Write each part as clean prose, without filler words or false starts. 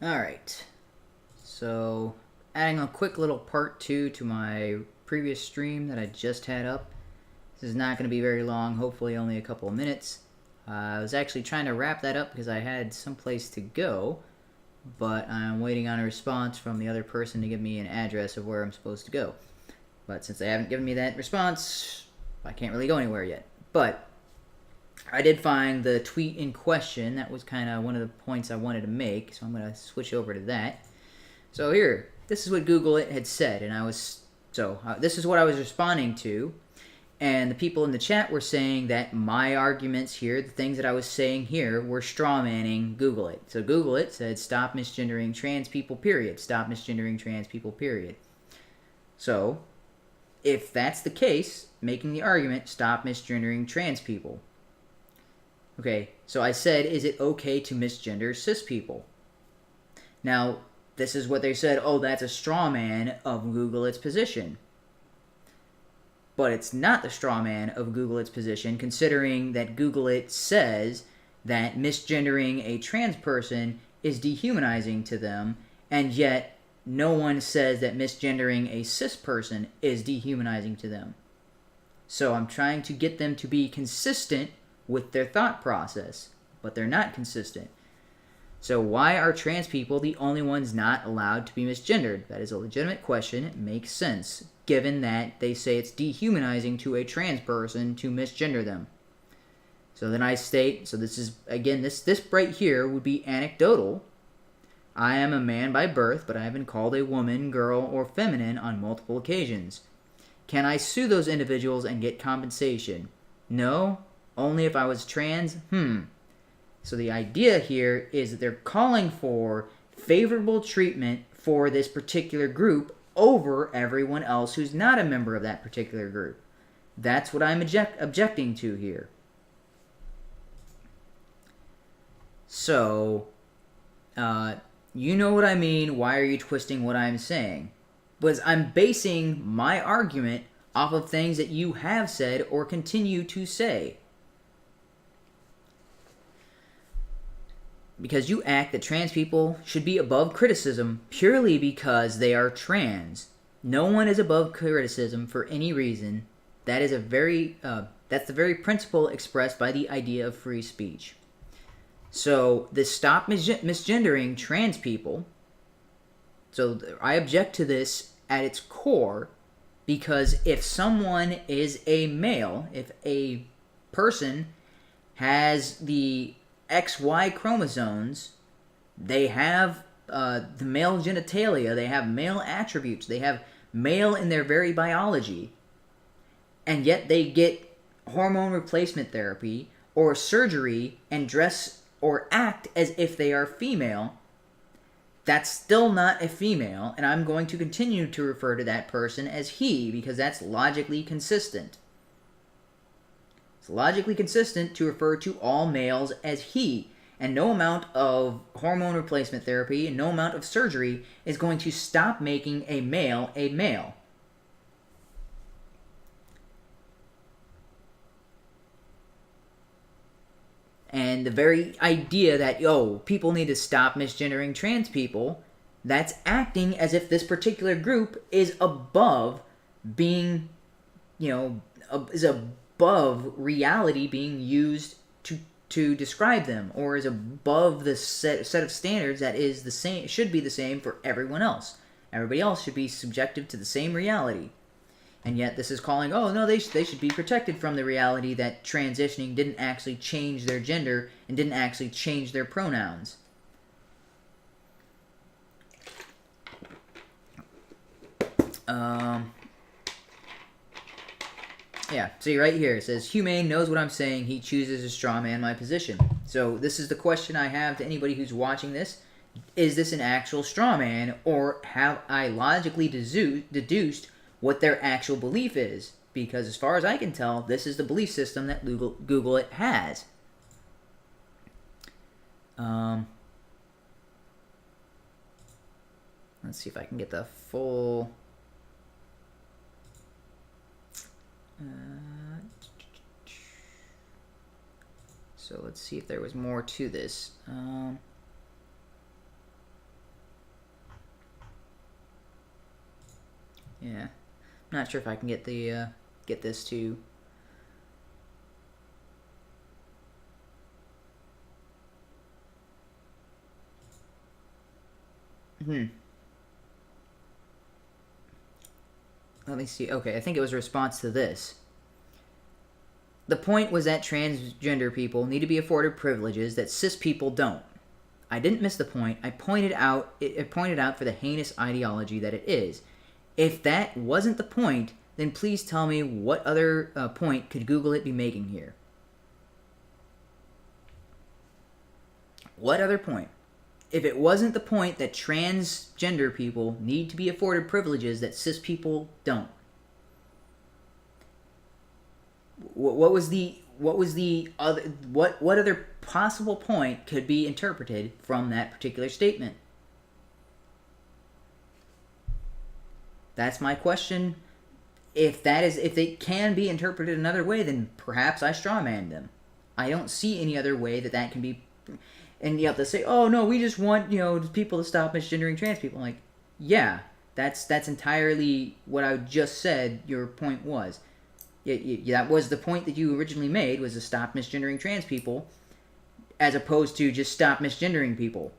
Alright, so adding a quick little part 2 to my previous stream that I just had up. This is not going to be very long, hopefully only a couple of minutes. I was actually trying to wrap that up because I had someplace to go, but I'm waiting on a response from the other person to give me an address of where I'm supposed to go. But since they haven't given me that response, I can't really go anywhere yet. But I did find the tweet in question. That was kind of one of the points I wanted to make, so I'm going to switch over to that. So here, this is what Google It had said, and this is what I was responding to, and the people in the chat were saying that my arguments here, the things that I was saying here, were strawmanning Google It. So Google It said, stop misgendering trans people, period. Stop misgendering trans people, period. So, if that's the case, making the argument, stop misgendering trans people. Okay, so I said, is it okay to misgender cis people? Now, this is what they said, oh, that's a straw man of Google It's position. But it's not the straw man of Google It's position, considering that Google It says that misgendering a trans person is dehumanizing to them, and yet no one says that misgendering a cis person is dehumanizing to them. So I'm trying to get them to be consistent with their thought process, but they're not consistent. So why are trans people the only ones not allowed to be misgendered? That is a legitimate question. It makes sense, given that they say it's dehumanizing to a trans person to misgender them. So then I state, so this is, again, this right here would be anecdotal. I am a man by birth, but I have been called a woman, girl, or feminine on multiple occasions. Can I sue those individuals and get compensation? No, only if I was trans? So the idea here is that they're calling for favorable treatment for this particular group over everyone else who's not a member of that particular group. That's what I'm objecting to here. So, you know what I mean. Why are you twisting what I'm saying? Because I'm basing my argument off of things that you have said or continue to say. Because you act that trans people should be above criticism purely because they are trans. No one is above criticism for any reason. That is that's the very principle expressed by the idea of free speech. So this stop misgendering trans people. So I object to this at its core because if someone is a male, if a person has the XY chromosomes, they have the male genitalia, they have male attributes, they have male in their very biology, and yet they get hormone replacement therapy or surgery and dress or act as if they are female. That's still not a female, and I'm going to continue to refer to that person as he because that's logically consistent. It's logically consistent to refer to all males as he, and no amount of hormone replacement therapy and no amount of surgery is going to stop making a male a male. And the very idea that, people need to stop misgendering trans people, that's acting as if this particular group is above being, is above reality being used to describe them, or is above the set of standards that is the same, should be the same for everyone else. Everybody else should be subjective to the same reality. And yet this is calling, they should be protected from the reality that transitioning didn't actually change their gender and didn't actually change their pronouns. Yeah, see right here, it says, HUMANe knows what I'm saying, he chooses to strawman my position. So this is the question I have to anybody who's watching this. Is this an actual strawman, or have I logically deduced what their actual belief is? Because as far as I can tell, this is the belief system that Google It has. Let's see if I can get the full... so let's see if there was more to this. Yeah. I'm not sure if I can get the get this to. Let me see. Okay, I think it was a response to this. The point was that transgender people need to be afforded privileges that cis people don't. I didn't miss the point. I pointed out for the heinous ideology that it is. If that wasn't the point, then please tell me what other point could Google it be making here. What other point? If it wasn't the point that transgender people need to be afforded privileges that cis people don't. What other possible point could be interpreted from that particular statement? That's my question. If it can be interpreted another way, then perhaps I strawman them. I don't see any other way that can be. And you have to say, oh no, we just want people to stop misgendering trans people. I'm like, yeah, that's entirely what I just said. Your point was. That was the point that you originally made, was to stop misgendering trans people, as opposed to just stop misgendering people.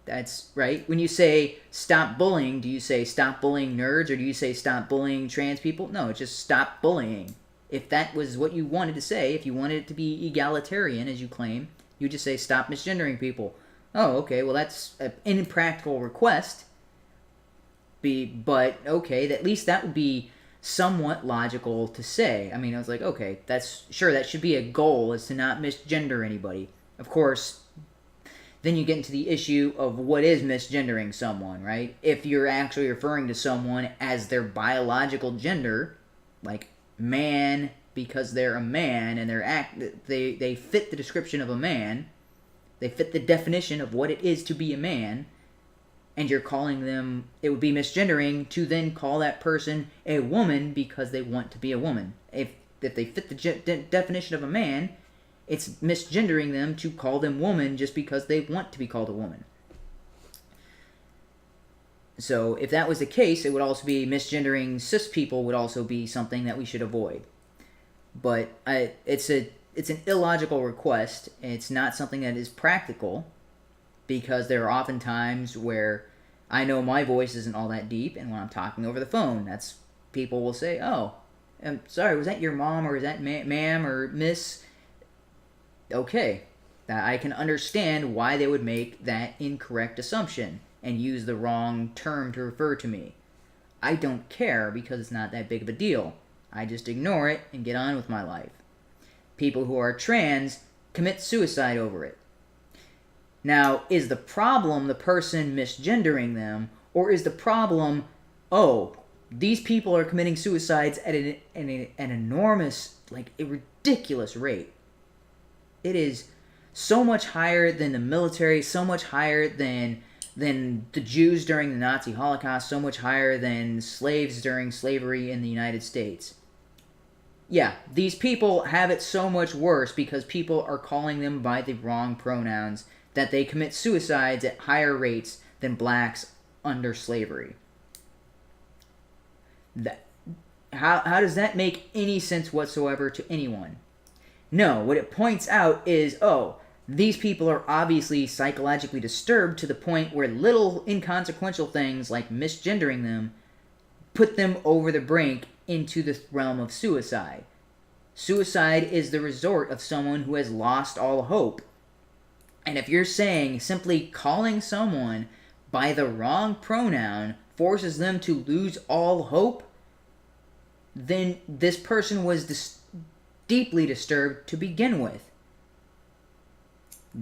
That's right. When you say stop bullying, do you say stop bullying nerds, or do you say stop bullying trans people? No, it's just stop bullying. If that was what you wanted to say, if you wanted it to be egalitarian, as you claim, you just say stop misgendering people. Oh, okay, well that's an impractical request. But okay, at least that would be somewhat logical to say. I mean, I was like, okay, that should be a goal, is to not misgender anybody. Of course, then you get into the issue of what is misgendering someone, right? If you're actually referring to someone as their biological gender, like man because they're a man and they fit the description of a man, they fit the definition of what it is to be a man, and you're calling them, it would be misgendering to then call that person a woman because they want to be a woman. If they fit the definition of a man, it's misgendering them to call them woman just because they want to be called a woman. So if that was the case, it would also be misgendering cis people would also be something that we should avoid. But it's an illogical request. It's not something that is practical, because there are often times where I know my voice isn't all that deep, and when I'm talking over the phone, people will say, oh, I'm sorry, was that your mom, or is that ma'am or miss? Okay, I can understand why they would make that incorrect assumption and use the wrong term to refer to me. I don't care, because it's not that big of a deal. I just ignore it and get on with my life. People who are trans commit suicide over it. Now, is the problem the person misgendering them, or is the problem, oh, these people are committing suicides at an enormous, like a ridiculous rate? It is so much higher than the military, so much higher than the Jews during the Nazi Holocaust, so much higher than slaves during slavery in the United States. Yeah, these people have it so much worse because people are calling them by the wrong pronouns, that they commit suicides at higher rates than blacks under slavery. How does that make any sense whatsoever to anyone? No, what it points out is, oh, these people are obviously psychologically disturbed to the point where little inconsequential things like misgendering them put them over the brink into the realm of suicide. Suicide is the resort of someone who has lost all hope. And if you're saying simply calling someone by the wrong pronoun forces them to lose all hope, then this person was deeply disturbed to begin with.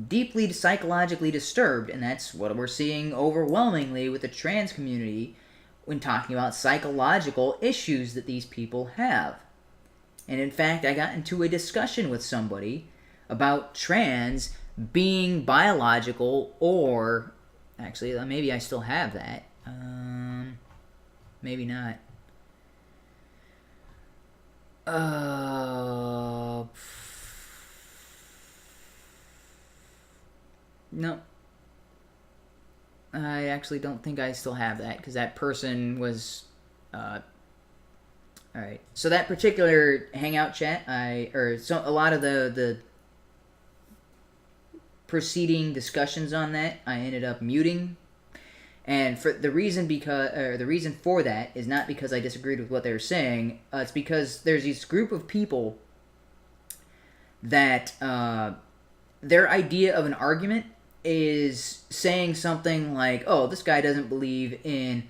Deeply psychologically disturbed, and that's what we're seeing overwhelmingly with the trans community when talking about psychological issues that these people have. And in fact, I got into a discussion with somebody about trans being biological, or actually maybe I still have that, maybe not. No, I actually don't think I still have that, because that person was All right. So that particular Hangout chat, a lot of the preceding discussions on that, I ended up muting. And for the reason for that is not because I disagreed with what they were saying. It's because there's this group of people that their idea of an argument is saying something like, "Oh, this guy doesn't believe in,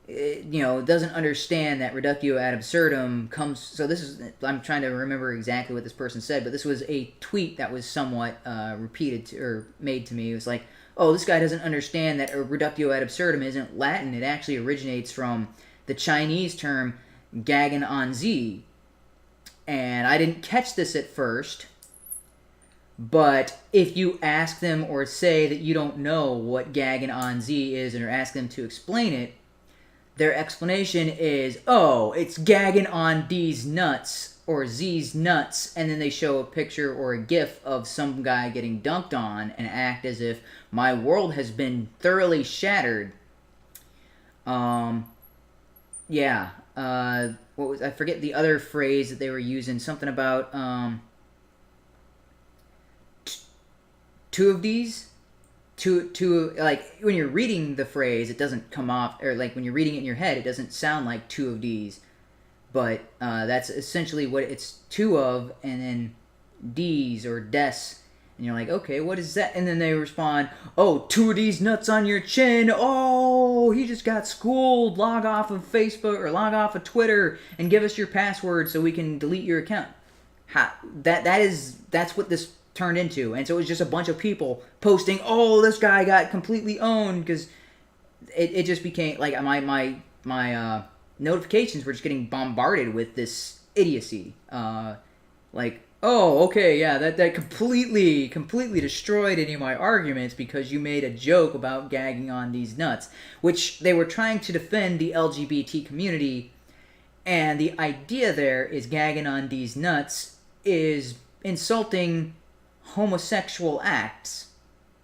doesn't understand that Reductio ad Absurdum comes." So this is, I'm trying to remember exactly what this person said, but this was a tweet that was somewhat repeated or made to me. It was like, "Oh, this guy doesn't understand that Reductio ad Absurdum isn't Latin. It actually originates from the Chinese term gagging on Z." And I didn't catch this at first, but if you ask them or say that you don't know what gagging on Z is and or ask them to explain it, their explanation is, "Oh, it's gagging on D's nuts or Z's nuts," and then they show a picture or a gif of some guy getting dunked on and act as if my world has been thoroughly shattered. I forget the other phrase that they were using, something about two of these. Two, like, when you're reading the phrase, it doesn't come off, or like when you're reading it in your head, it doesn't sound like two of these, but that's essentially what it's two of, and then D's or des, and you're like, okay, what is that? And then they respond, "Oh, two of these nuts on your chin. Oh, he just got schooled. Log off of Facebook or log off of Twitter and give us your password so we can delete your account." That's what this turned into. And so it was just a bunch of people posting, "Oh, this guy got completely owned," because it just became like my notifications were just getting bombarded with this idiocy. Like, "Oh, okay, yeah, that completely destroyed any of my arguments because you made a joke about gagging on these nuts," which they were trying to defend the LGBT community. And the idea there is gagging on these nuts is insulting homosexual acts,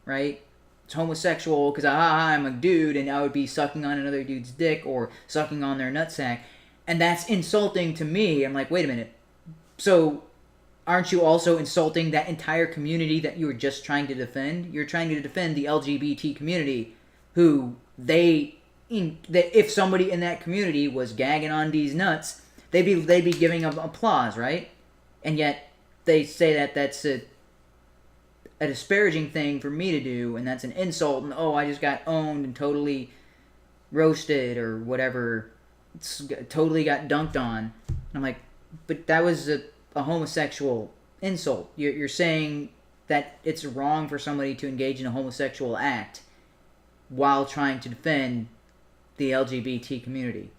right? It's homosexual because I'm a dude and I would be sucking on another dude's dick or sucking on their nutsack, and that's insulting to me. I'm like, wait a minute. So aren't you also insulting that entire community that you were just trying to defend? You're trying to defend the LGBT community, who if somebody in that community was gagging on these nuts, they'd be giving them applause, right? And yet they say that that's a disparaging thing for me to do, and that's an insult, and "Oh, I just got owned and totally roasted," or whatever, totally got dunked on. And I'm like, but that was a homosexual insult. You're saying that it's wrong for somebody to engage in a homosexual act while trying to defend the LGBT community.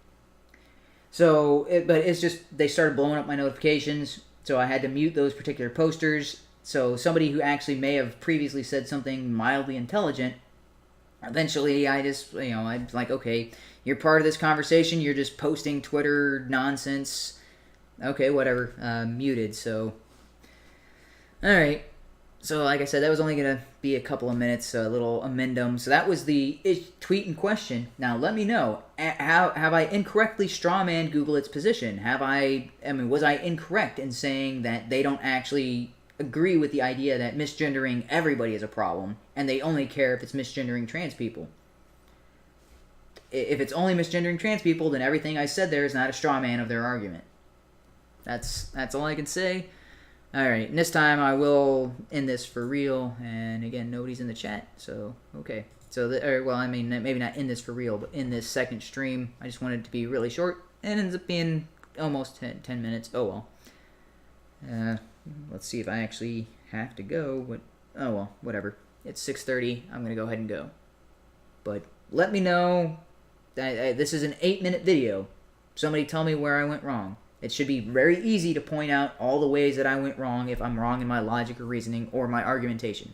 So, but it's just, they started blowing up my notifications, so I had to mute those particular posters. So somebody who actually may have previously said something mildly intelligent, eventually I just, I'm like, okay, you're part of this conversation, you're just posting Twitter nonsense. Okay, whatever, muted, so. Alright, so like I said, that was only going to be a couple of minutes, a little amendum. So that was the tweet in question. Now let me know, have I incorrectly strawmanned Google its position? Was I incorrect in saying that they don't actually agree with the idea that misgendering everybody is a problem, and they only care if it's misgendering trans people? If it's only misgendering trans people, then everything I said there is not a straw man of their argument. That's all I can say. Alright, and this time I will end this for real, and again, nobody's in the chat, so, okay. So, maybe not end this for real, but in this second stream, I just wanted it to be really short, and it ends up being almost 10 minutes. Oh well. Let's see if I actually have to go. Oh well, whatever. It's 6:30. I'm going to go ahead and go. But let me know. This is an 8-minute video. Somebody tell me where I went wrong. It should be very easy to point out all the ways that I went wrong if I'm wrong in my logic or reasoning or my argumentation.